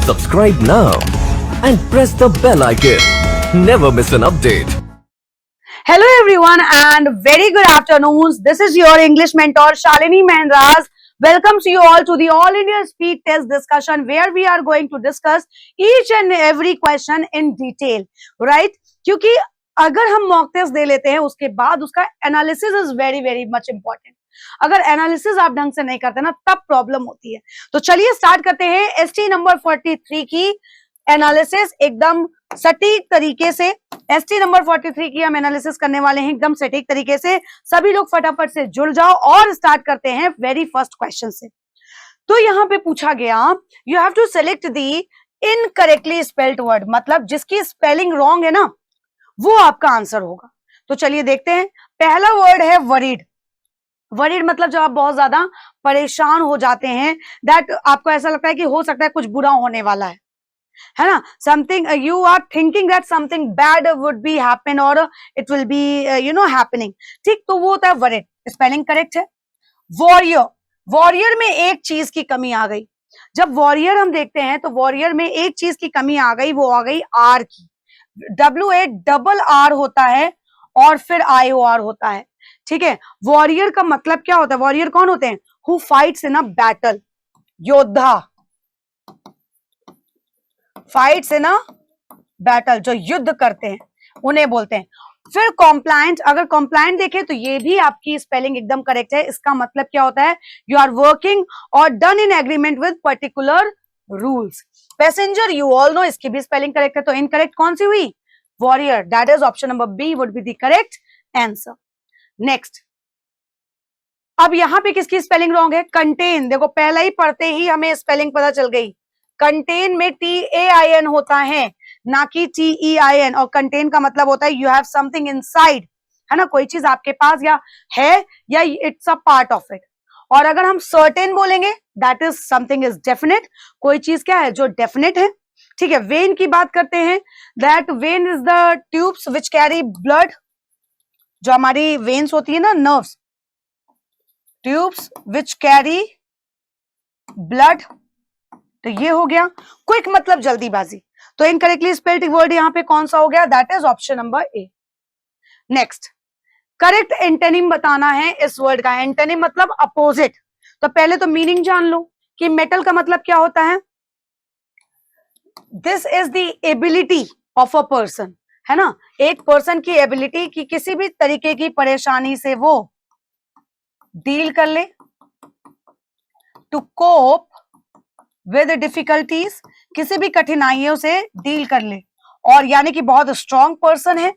Subscribe now and press the bell icon. Never miss an update. Hello everyone and very good afternoons. This is your English mentor Shalini Mahendras. Welcomes you all to the All India Speed Test discussion where we are going to discuss each and every question in detail, right? क्योंकि अगर हम mock test दे लेते हैं उसके बाद उसका analysis is very very much important. अगर analysis आप ढंग से नहीं करते ना तब प्रॉब्लम होती है. तो चलिए स्टार्ट करते हैं एसटी नंबर 43 की एनालिसिस एकदम सटीक तरीके से. एसटी नंबर 43 की हम एनालिसिस करने वाले हैं एकदम सटीक तरीके से. सभी लोग फटाफट से जुड़ जाओ और स्टार्ट करते हैं वेरी फर्स्ट क्वेश्चन से. तो यहां पे पूछा गया you have to select the incorrectly spelled word, मतलब जिसकी स्पेलिंग रॉन्ग है ना वो आपका आंसर होगा. तो चलिए देखते हैं. पहला वर्ड है वरीड. वरीड मतलब जब आप बहुत ज्यादा परेशान हो जाते हैं, दैट आपको ऐसा लगता है कि हो सकता है कुछ बुरा होने वाला है ना. Something you are thinking that something bad would be happen और इट विल बी हैपनिंग. ठीक, तो वो होता है वरीड. स्पेलिंग करेक्ट है. वॉरियर. वॉरियर में एक चीज की कमी आ गई. जब वॉरियर हम देखते हैं तो वॉरियर में एक चीज की कमी आ गई, वो आ गई आर की. WA डबल आर होता है और फिर IOR होता है. ठीक है. वॉरियर का मतलब क्या होता है? वॉरियर कौन होते हैं? Who fights in a battle. योद्धा. फाइट्स इन अ बैटल, जो युद्ध करते हैं उन्हें बोलते हैं. फिर कॉम्प्लायंट. अगर कॉम्प्लायंट देखें तो ये भी आपकी स्पेलिंग एकदम करेक्ट है. इसका मतलब क्या होता है? यू आर वर्किंग और done in agreement with particular rules. Passenger you all know, इसकी भी स्पेलिंग करेक्ट है. तो इनकरेक्ट कौन सी हुई? Warrior. That is option number b would be the correct answer. Next. अब यहां पे किसकी स्पेलिंग रॉन्ग है? कंटेन. देखो पहला ही पढ़ते ही हमें स्पेलिंग पता चल गई. कंटेन में TAIN होता है ना कि TEIN. और कंटेन का मतलब होता है यू हैव समथिंग इनसाइड, है ना. कोई चीज आपके पास या है या it's a part of it. और अगर हम सर्टेन बोलेंगे that is something is definite. कोई चीज क्या है? जो डेफिनेट है. ठीक है. वेन की बात करते हैं. That when is the tubes which carry blood. जो हमारी वेन्स होती है ना, nerves. Tubes which carry blood. तो ये हो गया. क्विक मतलब जल्दीबाजी. तो इनकरेक्टली स्पेल्ड वर्ड यहां पे कौन सा हो गया? That is option number A. Next. Correct antonym बताना है इस वर्ड का. एंटोनिम मतलब अपोजिट. तो पहले तो मीनिंग जान लो कि मेटल का मतलब क्या होता है. This is the ability of a person, है ना. एक पर्सन की एबिलिटी कि किसी भी तरीके की परेशानी से वो डील कर ले. टू कोप विद डिफिकल्टीज, किसी भी कठिनाइयों से डील कर ले. और यानी कि बहुत स्ट्रॉन्ग पर्सन है.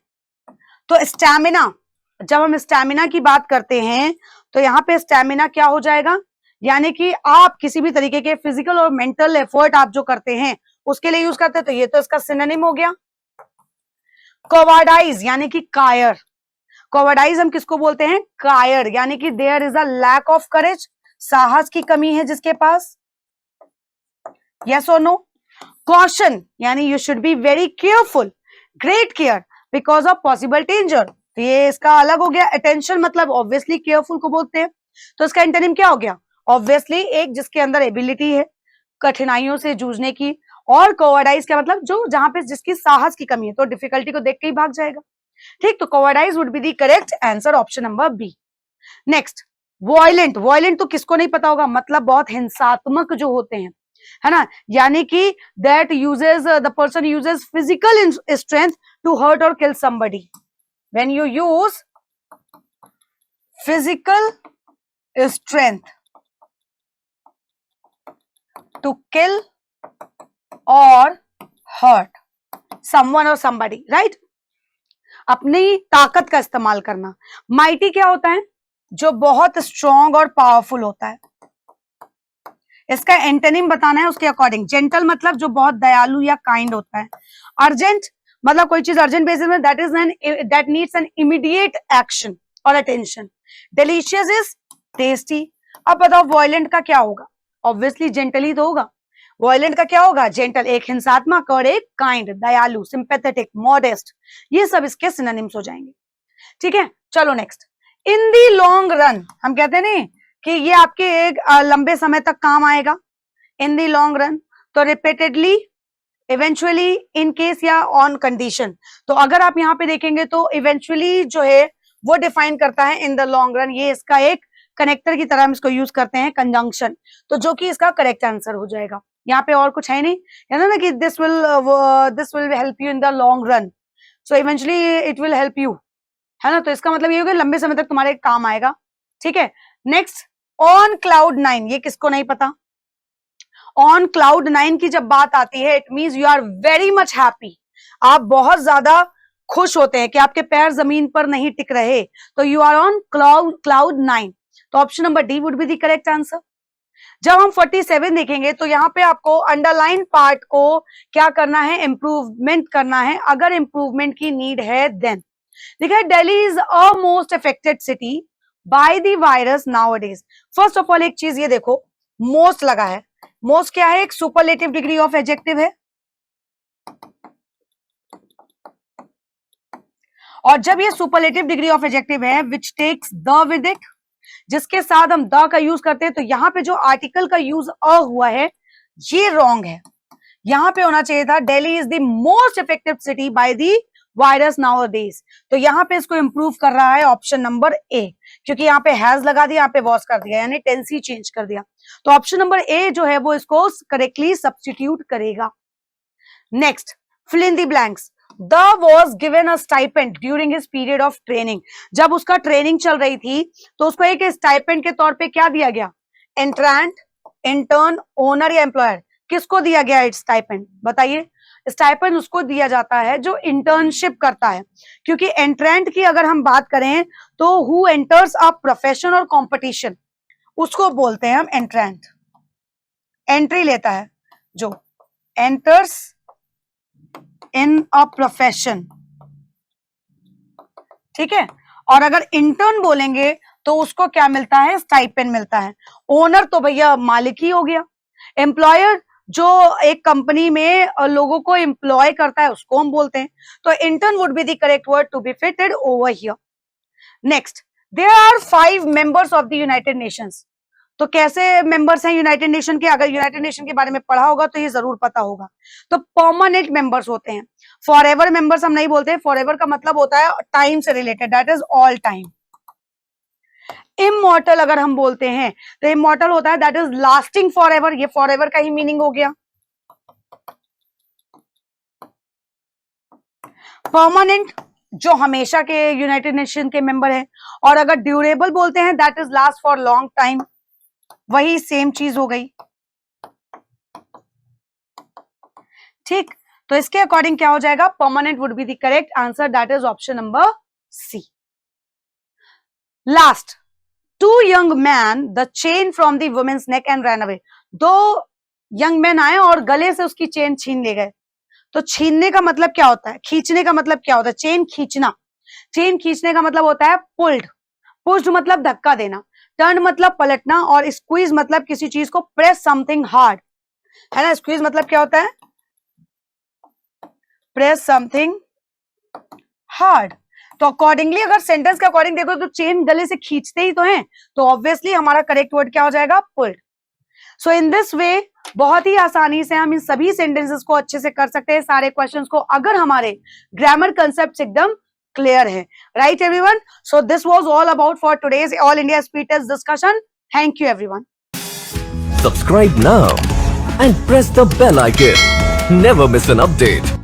तो स्टैमिना. जब हम स्टैमिना की बात करते हैं तो यहाँ पे स्टैमिना क्या हो जाएगा? यानी कि आप किसी भी तरीके के फिजिकल और मेंटल एफर्ट आप जो करते हैं उसके लिए यूज करते हैं. तो ये तो इसका सिनोनिम हो गया. कॉवर्डाइज यानी कि कायर. कॉवर्डाइज हम किसको बोलते हैं? कायर. यानी कि there is a lack of courage. साहस की कमी है जिसके पास. यस और नो. कॉशन यानी you should be very careful. Great care because of possible danger. ये इसका अलग हो गया. अटेंशन मतलब ऑब्वियसली केयरफुल को बोलते हैं. तो इसका एंटोनिम क्या हो गया? ऑब्वियसली एक जिसके अंदर एबिलिटी है कठिनाइयों से जूझने की. और कोवर्डाइज का मतलब जो जहां पे जिसकी साहस की कमी है, तो डिफिकल्टी को देख के ही भाग जाएगा. ठीक. तो cowardice would be the correct answer option number B. Next. Violent. Violent तो किसको नहीं पता होगा. मतलब बहुत हिंसात्मक जो होते हैं, है ना. यानी कि that uses the person uses physical strength to hurt और kill somebody. When you use physical strength to kill or hurt someone or somebody, right? अपनी ताकत का इस्तेमाल करना. माइटी क्या होता है? जो बहुत स्ट्रॉन्ग और पावरफुल होता है. इसका एंटोनिम बताना है उसके अकॉर्डिंग. जेंटल मतलब जो बहुत दयालु या काइंड होता है. अर्जेंट मतलब कोई चीज अर्जेंट बेसिस में that needs an immediate action और अटेंशन. Delicious is tasty. अब बताओ वॉयलेंट का क्या होगा? ऑब्वियसली जेंटल ही तो होगा. वॉयलेंट का क्या होगा? जेंटल. एक हिंसात्मक और एक काइंड, दयालु, सिंपैथेटिक, मॉडेस्ट. ये सब इसके सिनोनिम्स हो जाएंगे. ठीक है. चलो नेक्स्ट. इन दी लॉन्ग रन हम कहते हैं नहीं कि ये आपके एक लंबे समय तक काम आएगा. इन दी लॉन्ग रन तो रिपीटेडली, इवेंचुअली, इन केस या ऑन कंडीशन। तो अगर आप यहाँ पे देखेंगे तो इवेंचुअली जो है वो डिफाइन करता है इन द लॉन्ग रन। ये इसका एक कनेक्टर की तरह हम इसको यूज करते हैं, कंजंक्शन, तो जो कि इसका करेक्ट आंसर हो जाएगा। यहाँ पे और कुछ है नहीं, है ना, कि this will help you in the long run, so eventually it will help you, है ना। तो इसका मतलब ये होगा लंबे समय तक तुम्हारे काम आएगा। ठीक है, नेक्स्ट, ऑन क्लाउड 9, ये किसको नहीं पता। ऑन क्लाउड 9 की जब बात आती है, it means you are very much happy, आप बहुत ज्यादा खुश होते हैं कि आपके पैर जमीन पर नहीं टिक रहे, तो यू आर ऑन क्लाउड 9। तो option number D would be the correct answer. जब हम 47 देखेंगे तो यहाँ पे आपको अंडरलाइन पार्ट को क्या करना है, इंप्रूवमेंट करना है। अगर इंप्रूवमेंट की नीड है देन, देखिए, Delhi is a most affected city by the virus nowadays. First of all एक चीज ये देखो, मोस्ट लगा है, मोस्ट क्या है, एक सुपरलेटिव डिग्री ऑफ एडजेक्टिव है, और जब ये सुपरलेटिव डिग्री ऑफ एडजेक्टिव है which takes the with it, जिसके साथ हम द का यूज करते हैं, तो यहाँ पे जो आर्टिकल का यूज अ हुआ है ये रॉन्ग है। यहाँ पे होना चाहिए था Delhi is the most effective city by the virus nowadays. तो यहाँ पे इसको इंप्रूव कर रहा है ऑप्शन नंबर ए, क्योंकि यहाँ पे हैज लगा दिया, यहाँ पे वॉज कर दिया, यानी टेंस ही चेंज कर दिया। तो ऑप्शन नंबर ए जो है वो इसको करेक्टली सब्स्टिट्यूट करेगा। Next, fill in the blanks. The was given a stipend during his period of training. जब उसका ट्रेनिंग चल रही थी तो उसको एक स्टाइपेंड के तौर पे क्या दिया गया, एंट्रेंट, इंटर्न, ओनर या एम्प्लॉयर, किसको दिया गया स्टाइपेंड, बताइए। स्टाइपेंड उसको दिया जाता है जो इंटर्नशिप करता है, क्योंकि एंट्रेंट की अगर हम बात करें तो हु एंटर्स अ प्रोफेशन और कंपटीशन, उसको बोलते हैं हम एंट्रेंट। एंट्री लेता है जो एंटर्स इन अ प्रोफेशन, ठीक है। और अगर इंटर्न बोलेंगे तो उसको क्या मिलता है, स्टाइपेंड मिलता है। ओनर तो भैया मालिक ही हो गया। एम्प्लॉयर जो एक कंपनी में लोगों को एम्प्लॉय करता है उसको हम बोलते हैं। तो intern would be the correct word to be fitted over here. Next, there are 5 members of the United Nations. तो कैसे मेंबर्स हैं यूनाइटेड नेशन के, अगर यूनाइटेड नेशन के बारे में पढ़ा होगा तो ये जरूर पता होगा। तो परमानेंट मेंबर्स होते हैं, फॉरएवर मेंबर्स हम नहीं बोलते। फॉरएवर का मतलब होता है टाइम से related, that is all time. Immortal अगर हम बोलते हैं तो इमॉर्टल होता है दैट इज लास्टिंग फॉरएवर, ये फॉरएवर का ही मीनिंग हो गया। परमानेंट जो हमेशा के यूनाइटेड नेशन के मेंबर है, और अगर ड्यूरेबल बोलते हैं that is last for long time, वही सेम चीज हो गई। ठीक, तो इसके अकॉर्डिंग क्या हो जाएगा, permanent would be the correct answer, that is option number c. Last, 2 young men the chain from the woman's neck and ran away। 2 young man आए और गले से उसकी चेन छीन ले गए। तो छीनने का मतलब क्या होता है, खींचने का मतलब क्या होता है, चेन खींचना। चेन खींचने का मतलब होता है पुल्ड। पुश्ड मतलब धक्का देना, टर्न मतलब पलटना, और स्क्वीज मतलब किसी चीज को प्रेस समथिंग हार्ड, है ना। स्क्वीज मतलब क्या होता है, प्रेस समथिंग हार्ड। तो अकॉर्डिंगली अगर सेंटेंस के अकॉर्डिंग देखो तो चेन गले से खींचते ही तो हैं, तो ऑब्वियसली हमारा करेक्ट वर्ड क्या हो जाएगा, pulled. So in this way बहुत ही आसानी से हम इन सभी सेंटेंसेस को अच्छे से कर सकते हैं, सारे क्वेश्चंस को, अगर हमारे ग्रामर कंसेप्ट एकदम क्लियर है। Right everyone, so this was all about for today's all India speed test discussion. Thank you everyone. Subscribe now and press the bell icon. Never miss an update.